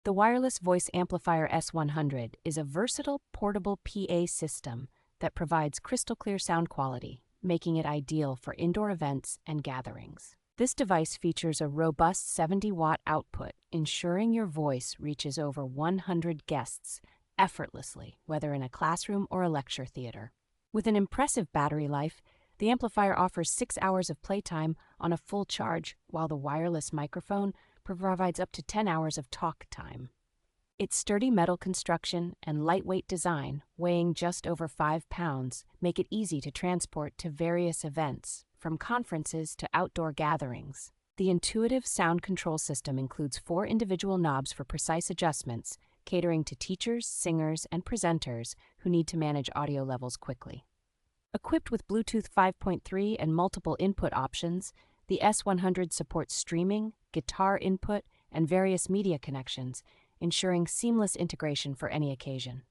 The Wireless Voice Amplifier S100 is a versatile, portable PA system that provides crystal clear sound quality, making it ideal for indoor events and gatherings. This device features a robust 70-watt output, ensuring your voice reaches over 100 guests effortlessly, whether in a classroom or a lecture theater. With an impressive battery life, the amplifier offers 6 hours of playtime on a full charge, while the wireless microphone provides up to 10 hours of talk time. Its sturdy metal construction and lightweight design, weighing just over 5 pounds, make it easy to transport to various events, from conferences to outdoor gatherings. The intuitive sound control system includes 4 individual knobs for precise adjustments, catering to teachers, singers, and presenters who need to manage audio levels quickly. Equipped with Bluetooth 5.3 and multiple input options, the S100 supports streaming, guitar input, and various media connections, ensuring seamless integration for any occasion.